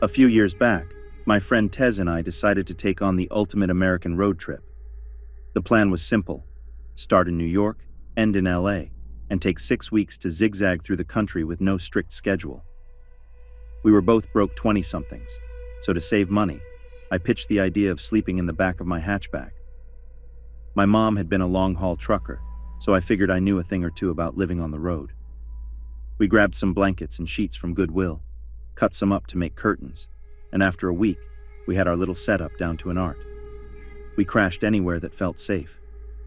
A few years back, my friend Tez and I decided to take on the ultimate American road trip. The plan was simple: start in New York, end in LA, and take 6 weeks to zigzag through the country with no strict schedule. We were both broke 20-somethings, so to save money, I pitched the idea of sleeping in the back of my hatchback. My mom had been a long-haul trucker, so I figured I knew a thing or two about living on the road. We grabbed some blankets and sheets from Goodwill, cut some up to make curtains, and after a week, we had our little setup down to an art. We crashed anywhere that felt safe: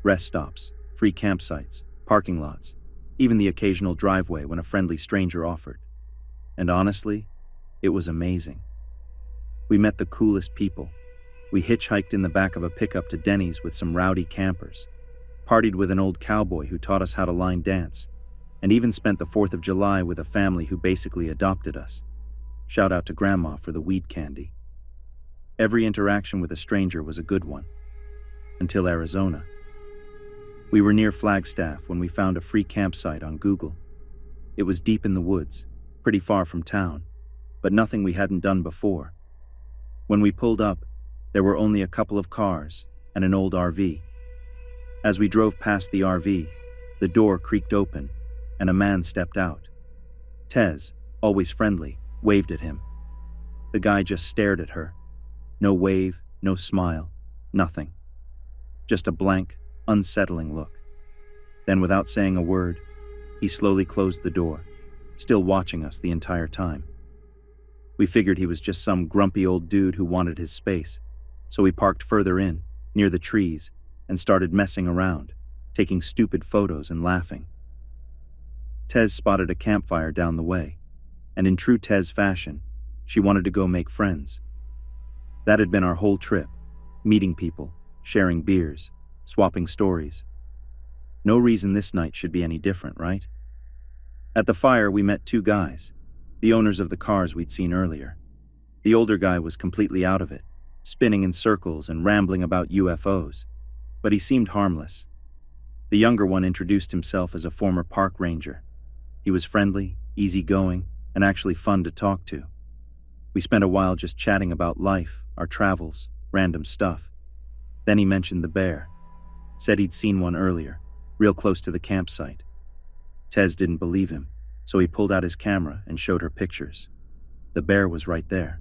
rest stops, free campsites, parking lots, even the occasional driveway when a friendly stranger offered. And honestly, it was amazing. We met the coolest people. We hitchhiked in the back of a pickup to Denny's with some rowdy campers, partied with an old cowboy who taught us how to line dance, and even spent the 4th of July with a family who basically adopted us. Shout out to Grandma for the weed candy. Every interaction with a stranger was a good one. Until Arizona. We were near Flagstaff when we found a free campsite on Google. It was deep in the woods, pretty far from town, but nothing we hadn't done before. When we pulled up, there were only a couple of cars and an old RV. As we drove past the RV, the door creaked open and a man stepped out. Tez, always friendly, waved at him. The guy just stared at her. No wave, no smile, nothing. Just a blank, unsettling look. Then, without saying a word, he slowly closed the door, still watching us the entire time. We figured he was just some grumpy old dude who wanted his space, so we parked further in, near the trees, and started messing around, taking stupid photos and laughing. Tez spotted a campfire down the way, and in true Tez fashion, she wanted to go make friends. That had been our whole trip: meeting people, sharing beers, swapping stories. No reason this night should be any different, right? At the fire, we met 2 guys, the owners of the cars we'd seen earlier. The older guy was completely out of it, spinning in circles and rambling about UFOs, but he seemed harmless. The younger one introduced himself as a former park ranger. He was friendly, easygoing, and actually fun to talk to. We spent a while just chatting about life, our travels, random stuff. Then he mentioned the bear. Said he'd seen one earlier, real close to the campsite. Tez didn't believe him, so he pulled out his camera and showed her pictures. The bear was right there.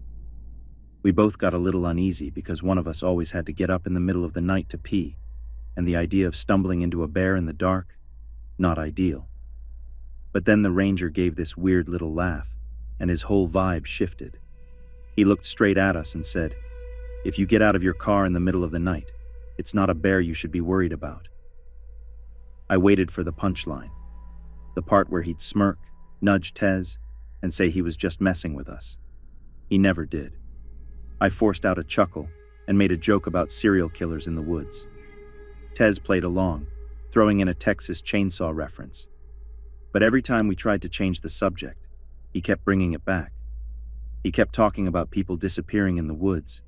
We both got a little uneasy because one of us always had to get up in the middle of the night to pee, and the idea of stumbling into a bear in the dark, not ideal. But then the ranger gave this weird little laugh, and his whole vibe shifted. He looked straight at us and said, "If you get out of your car in the middle of the night, it's not a bear you should be worried about." I waited for the punchline, the part where he'd smirk, nudge Tez, and say he was just messing with us. He never did. I forced out a chuckle and made a joke about serial killers in the woods. Tez played along, throwing in a Texas Chainsaw reference. But every time we tried to change the subject, he kept bringing it back. He kept talking about people disappearing in the woods,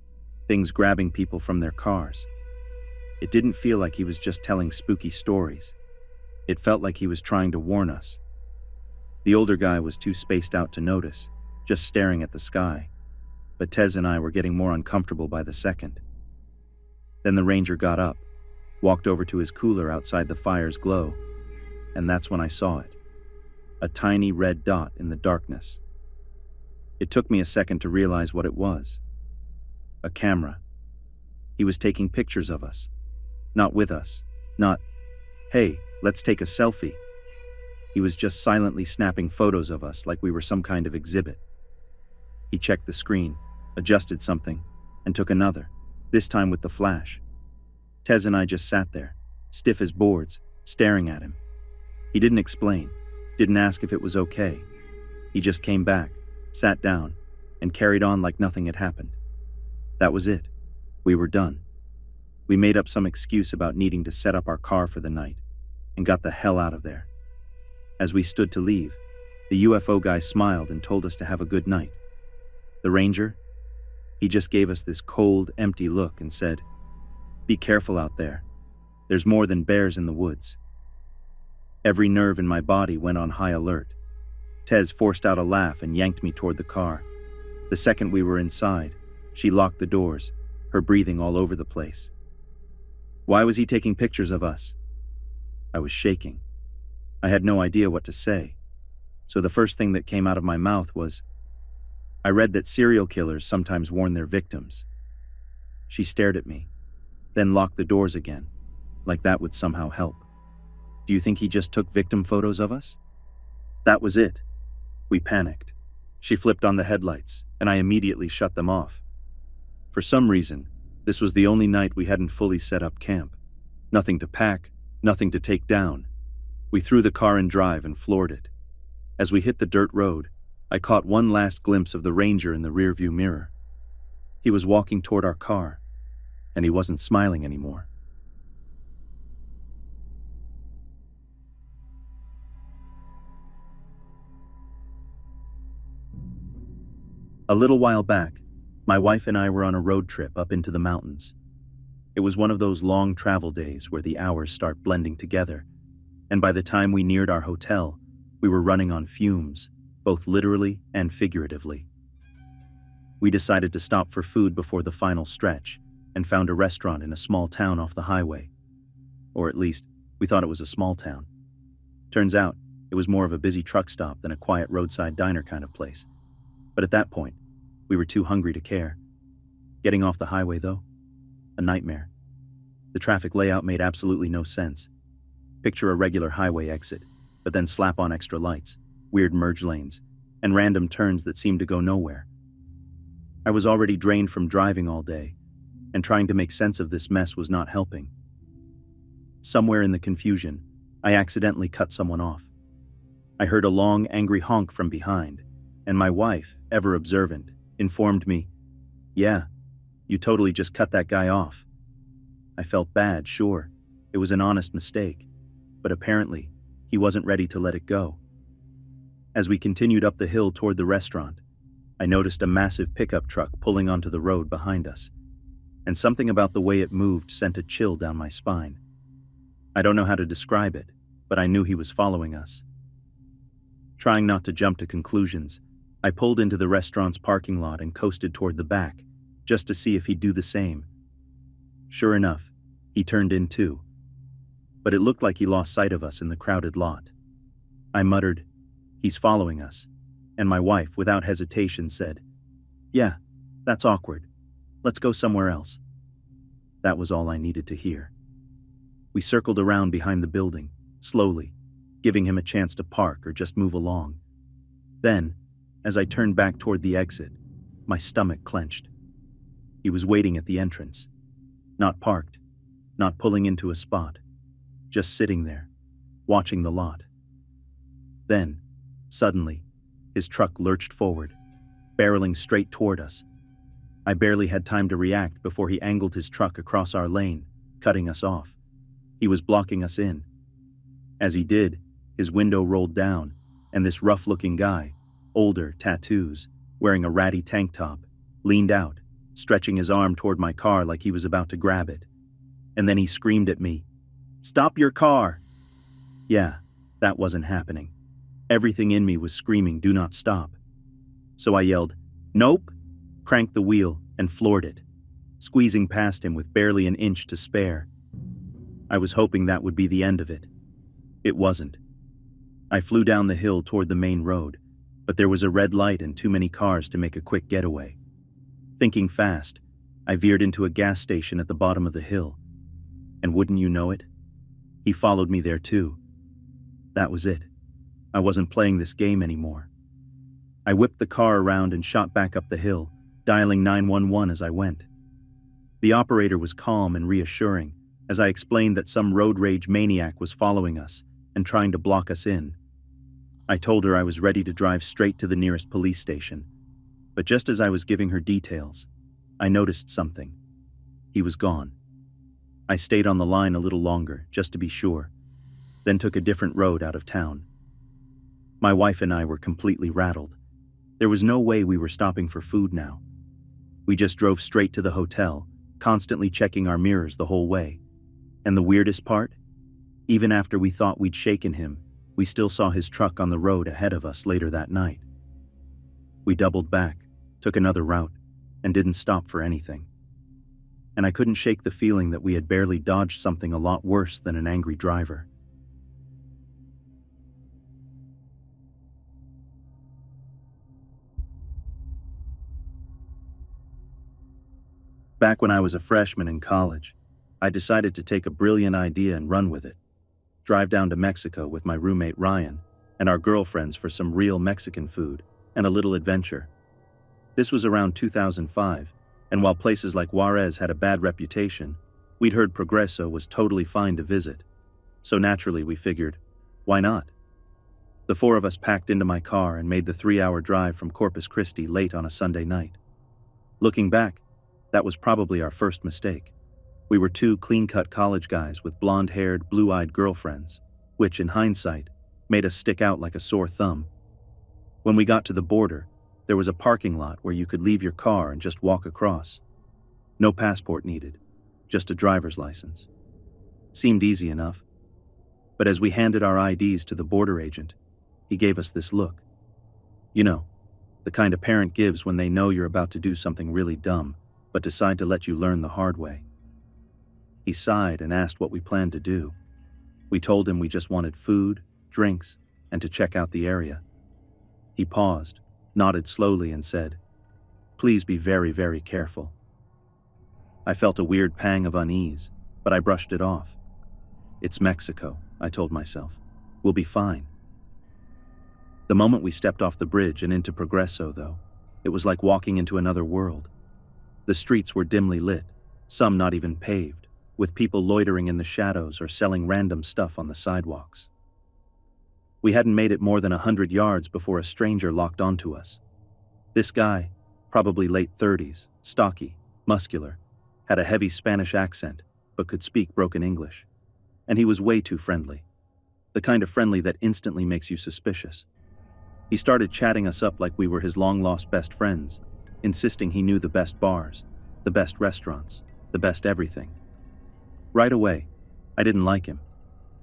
things grabbing people from their cars. It didn't feel like he was just telling spooky stories. It felt like he was trying to warn us. The older guy was too spaced out to notice, just staring at the sky. But Tez and I were getting more uncomfortable by the second. Then the ranger got up, walked over to his cooler outside the fire's glow, and that's when I saw it. A tiny red dot in the darkness. It took me a second to realize what it was. A camera. He was taking pictures of us. Not with us. Not, "Hey, let's take a selfie." He was just silently snapping photos of us like we were some kind of exhibit. He checked the screen, adjusted something, and took another, this time with the flash. Tez and I just sat there, stiff as boards, staring at him. He didn't explain, didn't ask if it was okay. He just came back, sat down, and carried on like nothing had happened. That was it. We were done. We made up some excuse about needing to set up our car for the night, and got the hell out of there. As we stood to leave, the UFO guy smiled and told us to have a good night. The ranger? He just gave us this cold, empty look and said, "Be careful out there. There's more than bears in the woods." Every nerve in my body went on high alert. Tez forced out a laugh and yanked me toward the car. The second we were inside, she locked the doors, her breathing all over the place. Why was he taking pictures of us? I was shaking. I had no idea what to say, so the first thing that came out of my mouth was, I read that serial killers sometimes warn their victims. She stared at me, then locked the doors again, like that would somehow help. Do you think he just took victim photos of us? That was it. We panicked. She flipped on the headlights, and I immediately shut them off. For some reason, this was the only night we hadn't fully set up camp. Nothing to pack, nothing to take down. We threw the car in drive and floored it. As we hit the dirt road, I caught one last glimpse of the ranger in the rearview mirror. He was walking toward our car, and he wasn't smiling anymore. A little while back, my wife and I were on a road trip up into the mountains. It was one of those long travel days where the hours start blending together, and by the time we neared our hotel, we were running on fumes, both literally and figuratively. We decided to stop for food before the final stretch and found a restaurant in a small town off the highway. Or at least, we thought it was a small town. Turns out, it was more of a busy truck stop than a quiet roadside diner kind of place. But at that point, we were too hungry to care. Getting off the highway, though, a nightmare. The traffic layout made absolutely no sense. Picture a regular highway exit, but then slap on extra lights, weird merge lanes, and random turns that seemed to go nowhere. I was already drained from driving all day, and trying to make sense of this mess was not helping. Somewhere in the confusion, I accidentally cut someone off. I heard a long, angry honk from behind, and my wife, ever observant, informed me, "Yeah, you totally just cut that guy off." I felt bad, sure. It was an honest mistake, but apparently, he wasn't ready to let it go. As we continued up the hill toward the restaurant, I noticed a massive pickup truck pulling onto the road behind us, and something about the way it moved sent a chill down my spine. I don't know how to describe it, but I knew he was following us. Trying not to jump to conclusions, I pulled into the restaurant's parking lot and coasted toward the back, just to see if he'd do the same. Sure enough, he turned in too, but it looked like he lost sight of us in the crowded lot. I muttered, "He's following us," and my wife, without hesitation, said, "Yeah, that's awkward. Let's go somewhere else." That was all I needed to hear. We circled around behind the building, slowly, giving him a chance to park or just move along. Then, as I turned back toward the exit, my stomach clenched. He was waiting at the entrance. Not parked, not pulling into a spot, just sitting there, watching the lot. Then, suddenly, his truck lurched forward, barreling straight toward us. I barely had time to react before he angled his truck across our lane, cutting us off. He was blocking us in. As he did, his window rolled down, and this rough-looking guy, older, tattoos, wearing a ratty tank top, leaned out, stretching his arm toward my car like he was about to grab it. And then he screamed at me, "Stop your car!" Yeah, that wasn't happening. Everything in me was screaming, "Do not stop." So I yelled, "Nope!" cranked the wheel, and floored it, squeezing past him with barely an inch to spare. I was hoping that would be the end of it. It wasn't. I flew down the hill toward the main road, but there was a red light and too many cars to make a quick getaway. Thinking fast, I veered into a gas station at the bottom of the hill. And wouldn't you know it, he followed me there too. That was it. I wasn't playing this game anymore. I whipped the car around and shot back up the hill, dialing 911 as I went. The operator was calm and reassuring as I explained that some road rage maniac was following us and trying to block us in. I told her I was ready to drive straight to the nearest police station, but just as I was giving her details, I noticed something. He was gone. I stayed on the line a little longer, just to be sure, then took a different road out of town. My wife and I were completely rattled. There was no way we were stopping for food now. We just drove straight to the hotel, constantly checking our mirrors the whole way. And the weirdest part? Even after we thought we'd shaken him, we still saw his truck on the road ahead of us later that night. We doubled back, took took another route, and didn't stop for anything. And I couldn't shake the feeling that we had barely dodged something a lot worse than an angry driver. Back when I was a freshman in college, I decided to take a brilliant idea and run with it. Drive down to Mexico with my roommate Ryan and our girlfriends for some real Mexican food and a little adventure. This was around 2005, and while places like Juarez had a bad reputation, we'd heard Progreso was totally fine to visit. So naturally we figured, why not? The four of us packed into my car and made the 3-hour drive from Corpus Christi late on a Sunday night. Looking back, that was probably our first mistake. We were two clean-cut college guys with blonde-haired, blue-eyed girlfriends, which, in hindsight, made us stick out like a sore thumb. When we got to the border, there was a parking lot where you could leave your car and just walk across. No passport needed, just a driver's license. Seemed easy enough. But as we handed our IDs to the border agent, he gave us this look. You know, the kind a parent gives when they know you're about to do something really dumb, but decide to let you learn the hard way. He sighed and asked what we planned to do. We told him we just wanted food, drinks, and to check out the area. He paused, nodded slowly, and said, "Please be very, very careful." I felt a weird pang of unease, but I brushed it off. It's Mexico, I told myself. We'll be fine. The moment we stepped off the bridge and into Progreso, though, it was like walking into another world. The streets were dimly lit, some not even paved, with people loitering in the shadows or selling random stuff on the sidewalks. We hadn't made it more than 100 yards before a stranger locked onto us. This guy, probably late 30s, stocky, muscular, had a heavy Spanish accent, but could speak broken English. And he was way too friendly. The kind of friendly that instantly makes you suspicious. He started chatting us up like we were his long-lost best friends, insisting he knew the best bars, the best restaurants, the best everything. Right away, I didn't like him.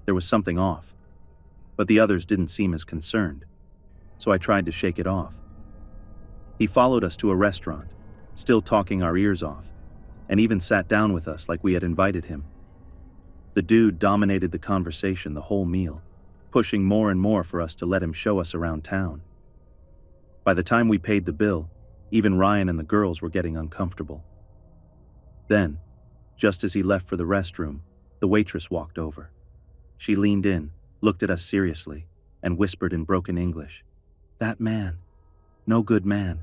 There was something off. But the others didn't seem as concerned, so I tried to shake it off. He followed us to a restaurant, still talking our ears off, and even sat down with us like we had invited him. The dude dominated the conversation the whole meal, pushing more and more for us to let him show us around town. By the time we paid the bill, even Ryan and the girls were getting uncomfortable. Then, just as he left for the restroom, the waitress walked over. She leaned in, looked at us seriously, and whispered in broken English, "That man. No good man.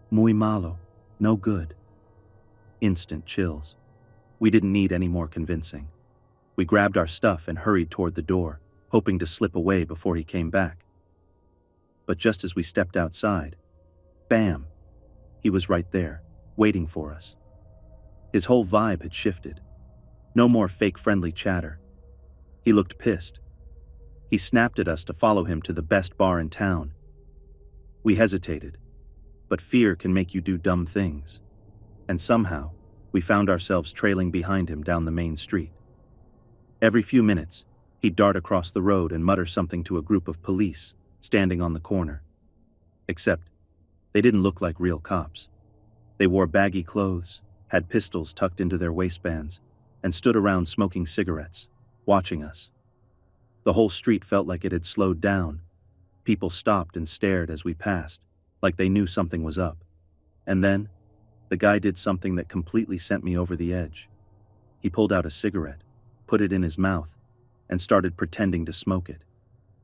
Muy malo. No good." Instant chills. We didn't need any more convincing. We grabbed our stuff and hurried toward the door, hoping to slip away before he came back. But just as we stepped outside, bam! He was right there, waiting for us. His whole vibe had shifted. No more fake friendly chatter. He looked pissed. He snapped at us to follow him to the best bar in town. We hesitated, but fear can make you do dumb things. And somehow, we found ourselves trailing behind him down the main street. Every few minutes, he'd dart across the road and mutter something to a group of police standing on the corner. Except, they didn't look like real cops. They wore baggy clothes, had pistols tucked into their waistbands, and stood around smoking cigarettes, watching us. The whole street felt like it had slowed down. People stopped and stared as we passed, like they knew something was up. And then, the guy did something that completely sent me over the edge. He pulled out a cigarette, put it in his mouth, and started pretending to smoke it.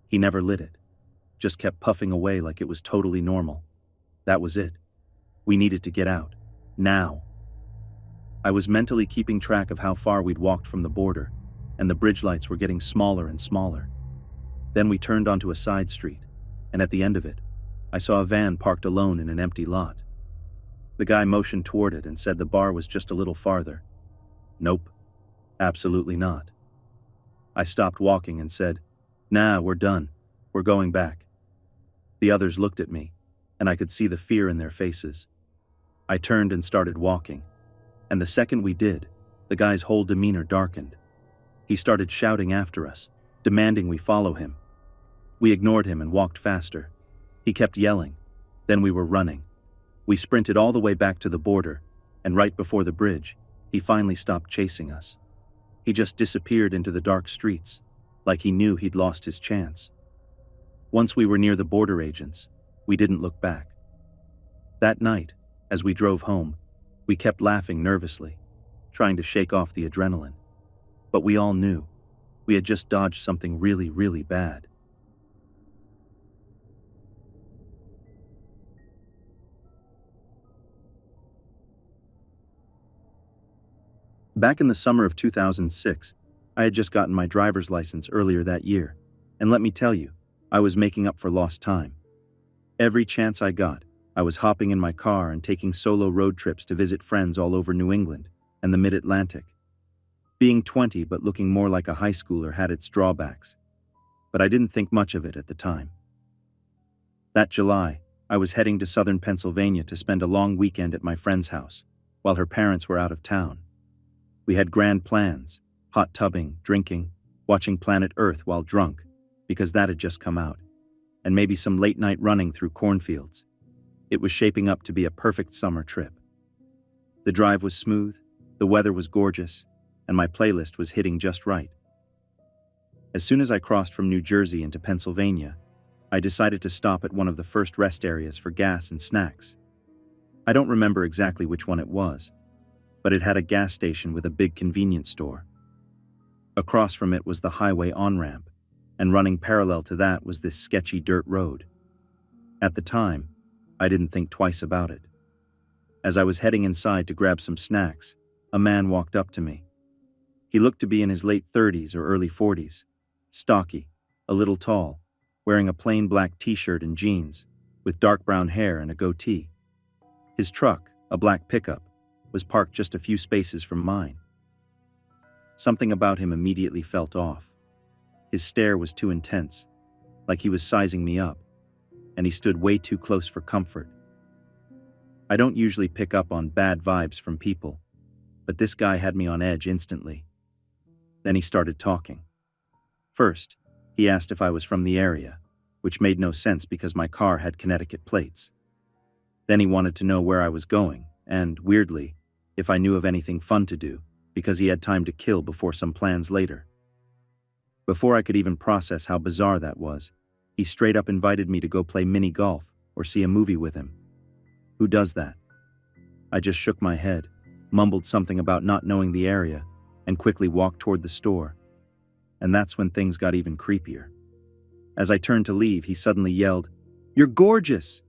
He never lit it, just kept puffing away like it was totally normal. That was it. We needed to get out. Now. I was mentally keeping track of how far we'd walked from the border, and the bridge lights were getting smaller and smaller. Then we turned onto a side street, and at the end of it, I saw a van parked alone in an empty lot. The guy motioned toward it and said the bar was just a little farther. Nope. Absolutely not. I stopped walking and said, "Nah, we're done. We're going back." The others looked at me, and I could see the fear in their faces. I turned and started walking, and the second we did, the guy's whole demeanor darkened. He started shouting after us, demanding we follow him. We ignored him and walked faster. He kept yelling. Then we were running. We sprinted all the way back to the border, and right before the bridge, he finally stopped chasing us. He just disappeared into the dark streets, like he knew he'd lost his chance. Once we were near the border agents, we didn't look back. That night, as we drove home, we kept laughing nervously, trying to shake off the adrenaline. But we all knew we had just dodged something really, really bad. Back in the summer of 2006, I had just gotten my driver's license earlier that year, and let me tell you, I was making up for lost time. Every chance I got, I was hopping in my car and taking solo road trips to visit friends all over New England and the mid-Atlantic. Being 20 but looking more like a high schooler had its drawbacks, but I didn't think much of it at the time. That July, I was heading to southern Pennsylvania to spend a long weekend at my friend's house, while her parents were out of town. We had grand plans, hot tubbing, drinking, watching Planet Earth while drunk, because that had just come out, and maybe some late-night running through cornfields. It was shaping up to be a perfect summer trip. The drive was smooth, the weather was gorgeous, and my playlist was hitting just right. As soon as I crossed from New Jersey into Pennsylvania, I decided to stop at one of the first rest areas for gas and snacks. I don't remember exactly which one it was, but it had a gas station with a big convenience store. Across from it was the highway on-ramp, and running parallel to that was this sketchy dirt road. At the time, I didn't think twice about it. As I was heading inside to grab some snacks, a man walked up to me. He looked to be in his late 30s or early 40s, stocky, a little tall, wearing a plain black t-shirt and jeans, with dark brown hair and a goatee. His truck, a black pickup, was parked just a few spaces from mine. Something about him immediately felt off. His stare was too intense, like he was sizing me up, and he stood way too close for comfort. I don't usually pick up on bad vibes from people, but this guy had me on edge instantly. Then he started talking. First, he asked if I was from the area, which made no sense because my car had Connecticut plates. Then he wanted to know where I was going, and, weirdly, if I knew of anything fun to do, because he had time to kill before some plans later. Before I could even process how bizarre that was, he straight up invited me to go play mini golf or see a movie with him. Who does that? I just shook my head, mumbled something about not knowing the area, and quickly walked toward the store. And that's when things got even creepier. As I turned to leave, he suddenly yelled, "You're gorgeous!"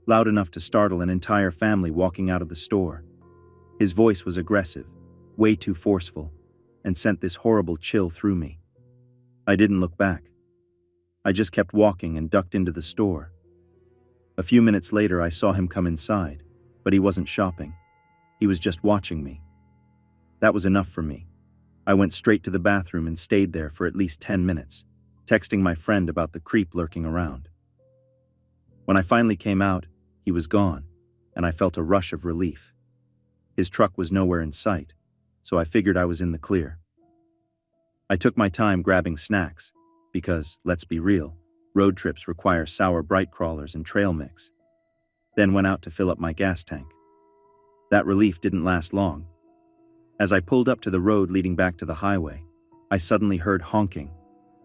loud enough to startle an entire family walking out of the store. His voice was aggressive, way too forceful, and sent this horrible chill through me. I didn't look back. I just kept walking and ducked into the store. A few minutes later, I saw him come inside, but he wasn't shopping. He was just watching me. That was enough for me. I went straight to the bathroom and stayed there for at least 10 minutes, texting my friend about the creep lurking around. When I finally came out, he was gone, and I felt a rush of relief. His truck was nowhere in sight, so I figured I was in the clear. I took my time grabbing snacks, because, let's be real, road trips require sour bright crawlers and trail mix. Then went out to fill up my gas tank. That relief didn't last long. As I pulled up to the road leading back to the highway, I suddenly heard honking,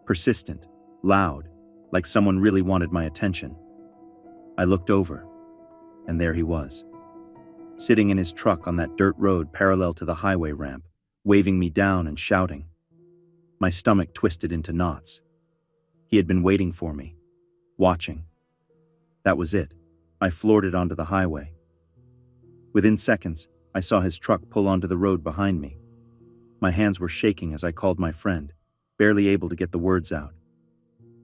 persistent, loud, like someone really wanted my attention. I looked over, and there he was, sitting in his truck on that dirt road parallel to the highway ramp, waving me down and shouting. My stomach twisted into knots. He had been waiting for me, watching. That was it. I floored it onto the highway. Within seconds, I saw his truck pull onto the road behind me. My hands were shaking as I called my friend, barely able to get the words out.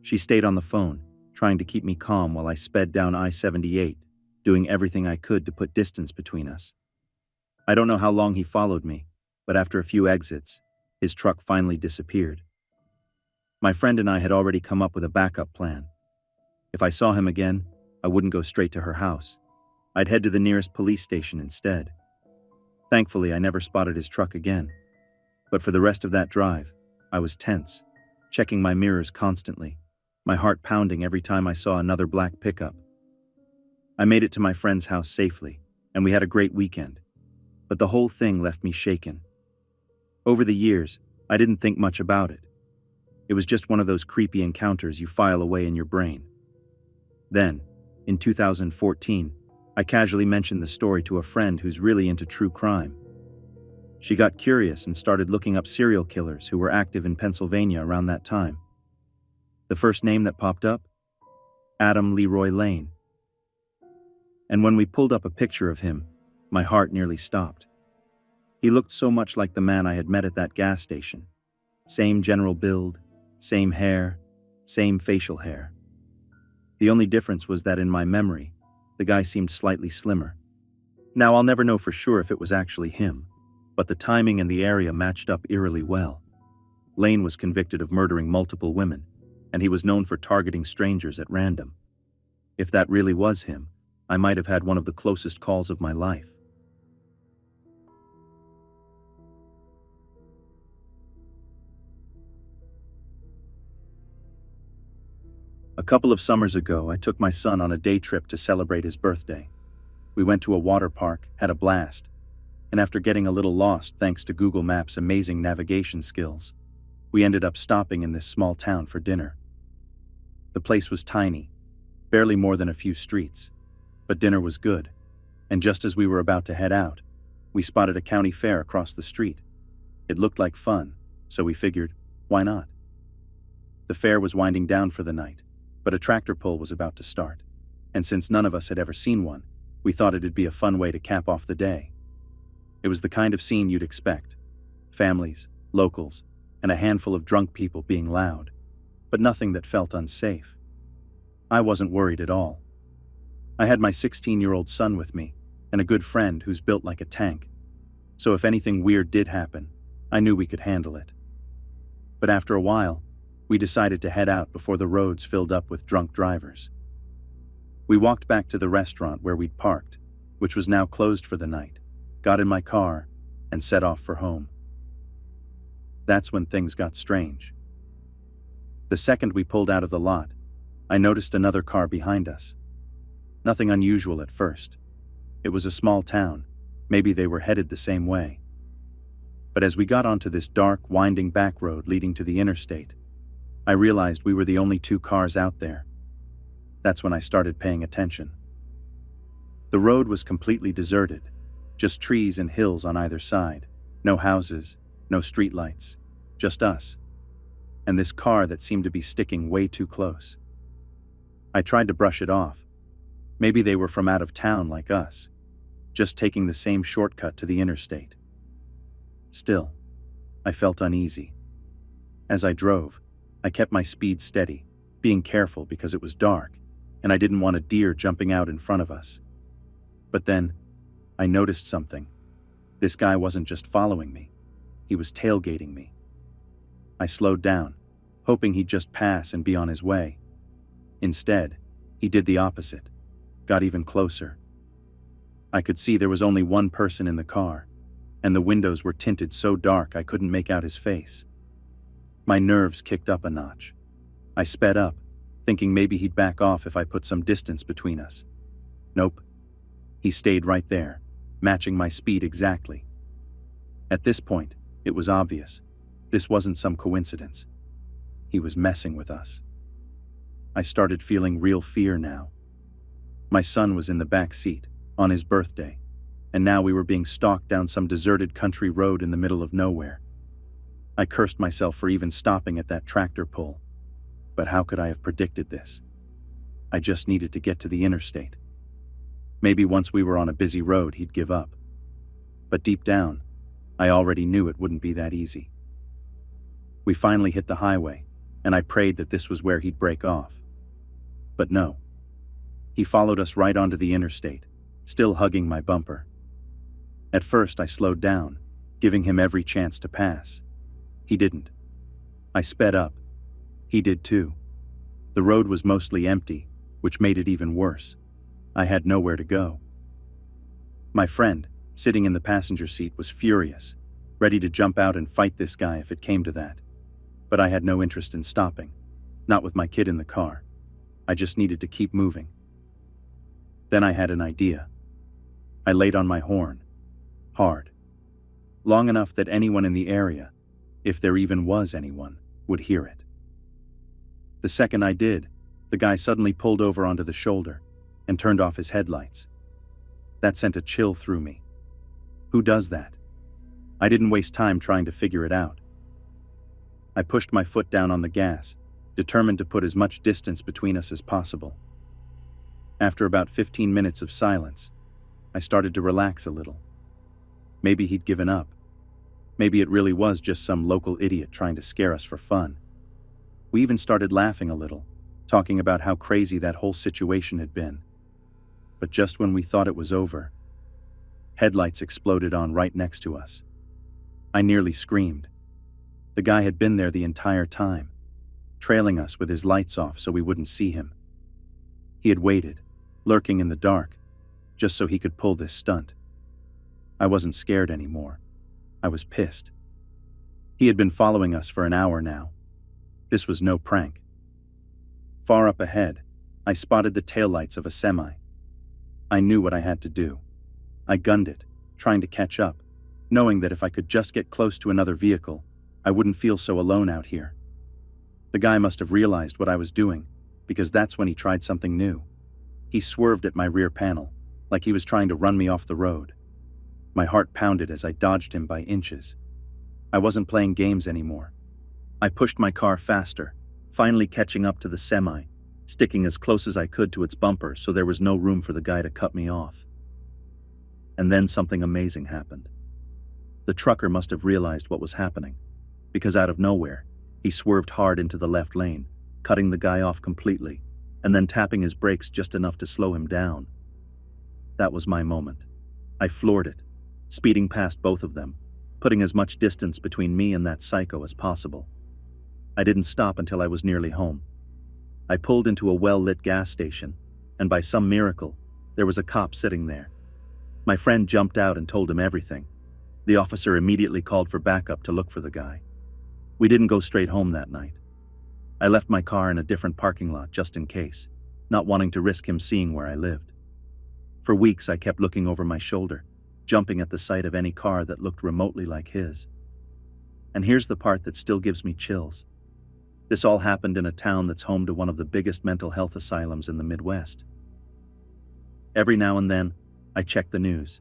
She stayed on the phone, trying to keep me calm while I sped down I-78, doing everything I could to put distance between us. I don't know how long he followed me, but after a few exits, his truck finally disappeared. My friend and I had already come up with a backup plan. If I saw him again, I wouldn't go straight to her house. I'd head to the nearest police station instead. Thankfully, I never spotted his truck again. But for the rest of that drive, I was tense, checking my mirrors constantly, my heart pounding every time I saw another black pickup. I made it to my friend's house safely, and we had a great weekend. But the whole thing left me shaken. Over the years, I didn't think much about it. It was just one of those creepy encounters you file away in your brain. Then, in 2014, I casually mentioned the story to a friend who's really into true crime. She got curious and started looking up serial killers who were active in Pennsylvania around that time. The first name that popped up? Adam Leroy Lane. And when we pulled up a picture of him, my heart nearly stopped. He looked so much like the man I had met at that gas station. Same general build, same hair, same facial hair. The only difference was that in my memory, the guy seemed slightly slimmer. Now, I'll never know for sure if it was actually him, but the timing and the area matched up eerily well. Lane was convicted of murdering multiple women, and he was known for targeting strangers at random. If that really was him, I might have had one of the closest calls of my life. A couple of summers ago, I took my son on a day trip to celebrate his birthday. We went to a water park, had a blast, and after getting a little lost thanks to Google Maps' amazing navigation skills, we ended up stopping in this small town for dinner. The place was tiny, barely more than a few streets, but dinner was good, and just as we were about to head out, we spotted a county fair across the street. It looked like fun, so we figured, why not? The fair was winding down for the night, but a tractor pull was about to start, and since none of us had ever seen one, we thought it'd be a fun way to cap off the day. It was the kind of scene you'd expect. Families, locals, and a handful of drunk people being loud, but nothing that felt unsafe. I wasn't worried at all. I had my 16-year-old son with me, and a good friend who's built like a tank, so if anything weird did happen, I knew we could handle it. But after a while, we decided to head out before the roads filled up with drunk drivers. We walked back to the restaurant where we'd parked, which was now closed for the night, got in my car, and set off for home. That's when things got strange. The second we pulled out of the lot, I noticed another car behind us. Nothing unusual at first. It was a small town. Maybe they were headed the same way. But as we got onto this dark, winding back road leading to the interstate, I realized we were the only two cars out there. That's when I started paying attention. The road was completely deserted, just trees and hills on either side, no houses, no streetlights, just us, and this car that seemed to be sticking way too close. I tried to brush it off. Maybe they were from out of town like us, just taking the same shortcut to the interstate. Still, I felt uneasy. As I drove, I kept my speed steady, being careful because it was dark, and I didn't want a deer jumping out in front of us. But then, I noticed something. This guy wasn't just following me, he was tailgating me. I slowed down, hoping he'd just pass and be on his way. Instead, he did the opposite, got even closer. I could see there was only one person in the car, and the windows were tinted so dark I couldn't make out his face. My nerves kicked up a notch. I sped up, thinking maybe he'd back off if I put some distance between us. Nope. He stayed right there, matching my speed exactly. At this point, it was obvious. This wasn't some coincidence. He was messing with us. I started feeling real fear now. My son was in the back seat, on his birthday, and now we were being stalked down some deserted country road in the middle of nowhere. I cursed myself for even stopping at that tractor pull. But how could I have predicted this? I just needed to get to the interstate. Maybe once we were on a busy road, he'd give up. But deep down, I already knew it wouldn't be that easy. We finally hit the highway, and I prayed that this was where he'd break off. But no. He followed us right onto the interstate, still hugging my bumper. At first, I slowed down, giving him every chance to pass. He didn't. I sped up. He did too. The road was mostly empty, which made it even worse. I had nowhere to go. My friend, sitting in the passenger seat, was furious, ready to jump out and fight this guy if it came to that. But I had no interest in stopping, not with my kid in the car. I just needed to keep moving. Then I had an idea. I laid on my horn, hard, long enough that anyone in the area, if there even was anyone, would hear it. The second I did, the guy suddenly pulled over onto the shoulder and turned off his headlights. That sent a chill through me. Who does that? I didn't waste time trying to figure it out. I pushed my foot down on the gas, determined to put as much distance between us as possible. After about 15 minutes of silence, I started to relax a little. Maybe he'd given up. Maybe it really was just some local idiot trying to scare us for fun. We even started laughing a little, talking about how crazy that whole situation had been. But just when we thought it was over, headlights exploded on right next to us. I nearly screamed. The guy had been there the entire time, trailing us with his lights off so we wouldn't see him. He had waited, lurking in the dark, just so he could pull this stunt. I wasn't scared anymore. I was pissed. He had been following us for an hour now. This was no prank. Far up ahead, I spotted the taillights of a semi. I knew what I had to do. I gunned it, trying to catch up, knowing that if I could just get close to another vehicle, I wouldn't feel so alone out here. The guy must have realized what I was doing, because that's when he tried something new. He swerved at my rear panel, like he was trying to run me off the road. My heart pounded as I dodged him by inches. I wasn't playing games anymore. I pushed my car faster, finally catching up to the semi, sticking as close as I could to its bumper so there was no room for the guy to cut me off. And then something amazing happened. The trucker must have realized what was happening, because out of nowhere, he swerved hard into the left lane, cutting the guy off completely, and then tapping his brakes just enough to slow him down. That was my moment. I floored it, speeding past both of them, putting as much distance between me and that psycho as possible. I didn't stop until I was nearly home. I pulled into a well-lit gas station, and by some miracle, there was a cop sitting there. My friend jumped out and told him everything. The officer immediately called for backup to look for the guy. We didn't go straight home that night. I left my car in a different parking lot just in case, not wanting to risk him seeing where I lived. For weeks I kept looking over my shoulder, jumping at the sight of any car that looked remotely like his. And here's the part that still gives me chills. This all happened in a town that's home to one of the biggest mental health asylums in the Midwest. Every now and then, I checked the news,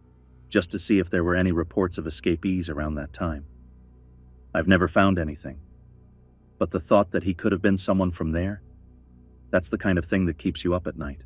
just to see if there were any reports of escapees around that time. I've never found anything. But the thought that he could have been someone from there, that's the kind of thing that keeps you up at night.